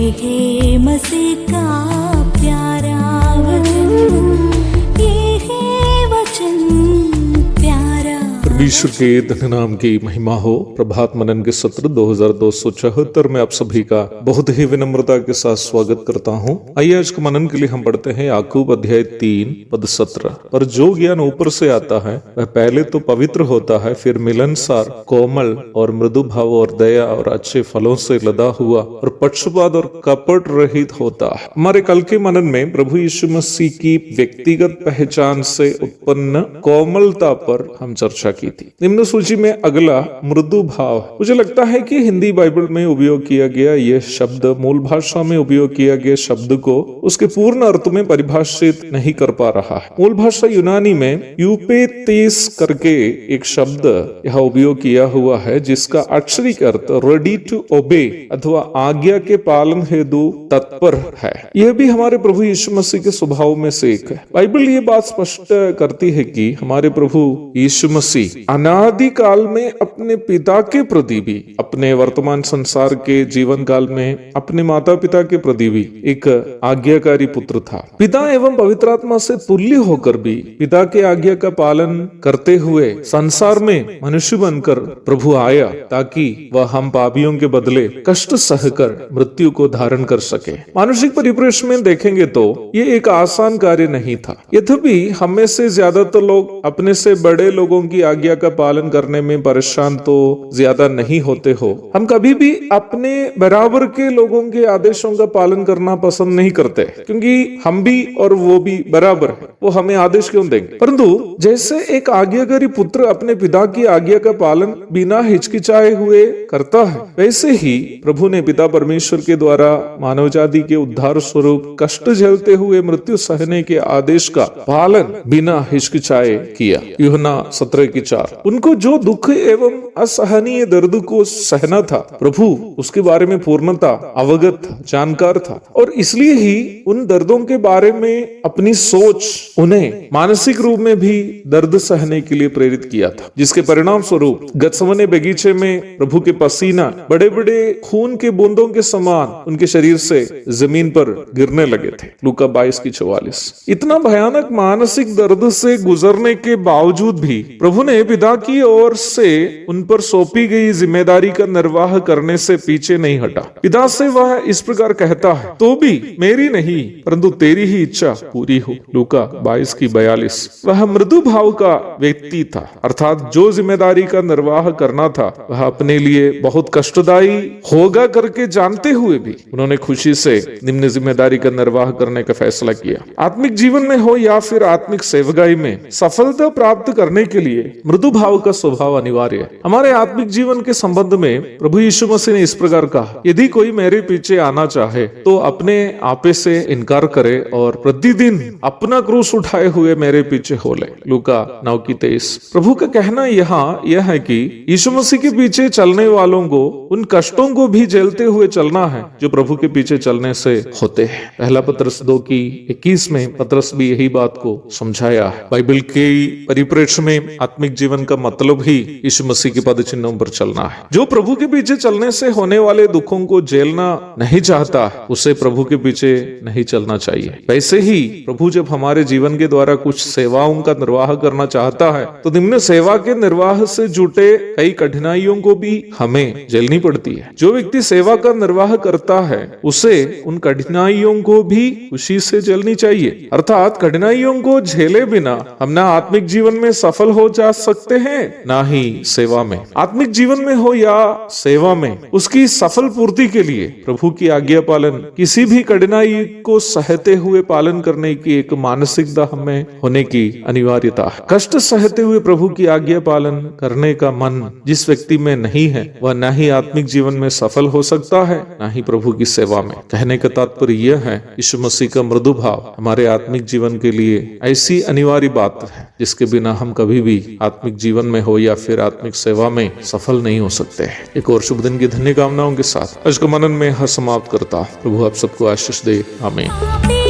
है मसीह का प्यारा वचन, ये है वचन प्यारा। परमेश्वर के धन्य नाम की महिमा हो। प्रभात मनन के सत्र 2274 में आप सभी का बहुत ही विनम्रता के साथ स्वागत करता हूँ। आइए आज के मनन के लिए हम पढ़ते हैं याकूब अध्याय 3 पद 17। पर जो ज्ञान ऊपर से आता है वह पहले तो पवित्र होता है, फिर मिलनसार, कोमल और मृदु भाव और दया और अच्छे फलों से लदा हुआ और पक्षपात और कपट रहित होता है। हमारे कल के मनन में प्रभु यीशु मसीह की व्यक्तिगत पहचान से उत्पन्न कोमलता पर हम चर्चा की थी। निम्न सूची में अगला मृदु भाव। मुझे लगता है कि हिंदी बाइबल में उपयोग किया गया यह शब्द मूल भाषा में उपयोग किया गया शब्द को उसके पूर्ण अर्थ में परिभाषित नहीं कर पा रहा है। मूल भाषा यूनानी में यूपेतेस करके एक शब्द यहाँ उपयोग किया हुआ है, जिसका अक्षरिक अर्थ रेडी टू ओबे अथवा आज्ञा के पालन हेतु तत्पर है। यह भी हमारे प्रभु यीशु मसीह के स्वभाव में से एक है। बाइबल ये बात स्पष्ट करती है कि हमारे प्रभु यीशु मसीह अनादि काल में अपने पिता के प्रति भी, अपने वर्तमान संसार के जीवन काल में अपने माता पिता के प्रति भी एक आज्ञाकारी पुत्र था। पिता एवं पवित्र आत्मा से तुल्य होकर भी पिता के आज्ञा का पालन करते हुए संसार में मनुष्य बनकर प्रभु आया, ताकि वह हम पापियों के बदले कष्ट सहकर मृत्यु को धारण कर सके। मानसिक परिप्रेक्ष्य में देखेंगे तो ये एक आसान कार्य नहीं था। यद्यपि हम में से ज्यादातर लोग अपने से बड़े लोगों की आज्ञा का पालन करने में परेशान तो ज्यादा नहीं होते हो, हम कभी भी अपने बराबर के लोगों के आदेशों का पालन करना पसंद नहीं करते, क्योंकि हम भी और वो भी बराबर है, वो हमें आदेश क्यों देंगे। परंतु जैसे एक आज्ञाकारी पुत्र अपने पिता की आज्ञा का पालन बिना हिचकिचाए हुए करता है, वैसे ही प्रभु ने पिता परमेश्वर के द्वारा मानव जाति के उद्धार स्वरूप कष्ट झेलते हुए मृत्यु सहने के आदेश का पालन बिना हिचकिचाए किया। यूहन्ना 17:4। उनको जो दुख एवं असहनीय दर्द को सहना था, प्रभु उसके बारे में पूर्णता अवगत था, जानकार था, और इसलिए ही उन दर्दों के बारे में अपनी सोच उन्हें मानसिक रूप में भी दर्द सहने के लिए प्रेरित किया था, जिसके परिणाम स्वरूप गत्समने बगीचे में प्रभु के पसीना बड़े बड़े खून के बूंदों के समान उनके शरीर से जमीन पर गिरने लगे थे। लूका 22:44। इतना भयानक मानसिक दर्द से गुजरने के बावजूद भी प्रभु ने पिता की ओर से उन पर सौंपी गई जिम्मेदारी का निर्वाह करने से पीछे नहीं हटा। पिता से वह इस प्रकार कहता है, तो भी मेरी नहीं परंतु तेरी ही इच्छा पूरी हो। लूका 22:42। वह मृदु भाव का व्यक्ति था, अर्थात जो जिम्मेदारी का निर्वाह करना था वह अपने लिए बहुत कष्टदायी होगा करके जानते हुए भी उन्होंने खुशी से निम्न जिम्मेदारी का निर्वाह करने का फैसला किया। आत्मिक जीवन में हो या फिर आत्मिक सेवकाई में सफलता प्राप्त करने के लिए मृदु भाव का स्वभाव अनिवार्य है। हमारे आत्मिक जीवन के संबंध में प्रभु यीशु मसीह ने इस प्रकार कहा, यदि कोई मेरे पीछे आना चाहे तो अपने आपे से इनकार करे और प्रतिदिन अपना क्रूस उठाए हुए मेरे पीछे हो ले। लूका 9:23। प्रभु का कहना यहाँ यह है कि यीशु मसीह के पीछे चलने वालों को उन कष्टों को भी झेलते हुए चलना है जो प्रभु के पीछे चलने से होते हैं। पहला पत्रस 2:21 में पत्रस भी यही बात को समझाया है। बाइबल के परिप्रेक्ष्य में आत्मिक जीवन का मतलब ही यीशु मसीह के पद चिन्हों पर चलना है। जो प्रभु के पीछे चलने से होने वाले दुखों को झेलना नहीं चाहता, उसे प्रभु के पीछे नहीं चलना चाहिए। वैसे ही प्रभु जब हमारे जीवन के द्वारा कुछ सेवाओं का निर्वाह करना चाहता है, तो निम्न सेवा के निर्वाह से जुटे कई कठिनाइयों को भी हमें झेलनी पड़ती है। जो व्यक्ति सेवा का निर्वाह करता है, उसे उन कठिनाइयों को भी खुशी से झेलनी चाहिए। अर्थात कठिनाइयों को झेले बिना हम ना आत्मिक जीवन में सफल हो जा सकते हैं, ना ही सेवा में। आत्मिक जीवन में हो या सेवा में, उसकी सफल पूर्ति के लिए प्रभु की आज्ञा पालन, किसी भी कठिनाई को सहते हुए पालन करने की एक मानसिकता हमें होने की अनिवार्यता है। कष्ट सहते हुए प्रभु की आज्ञा पालन करने का मन जिस व्यक्ति में नहीं है, वह न ही आत्मिक जीवन में सफल हो सकता है, न ही प्रभु की सेवा में। कहने का तात्पर्य यह है, यीशु मसीह का मृदु भाव हमारे आत्मिक जीवन के लिए ऐसी अनिवार्य बात है जिसके बिना हम कभी भी आत्मिक जीवन में हो या फिर आत्मिक सेवा में सफल नहीं हो सकते। एक और शुभ दिन की धन्य कामनाओं के साथ आज का मनन में समाप्त करता। प्रभु आप सबको आशीष दे। आमीन।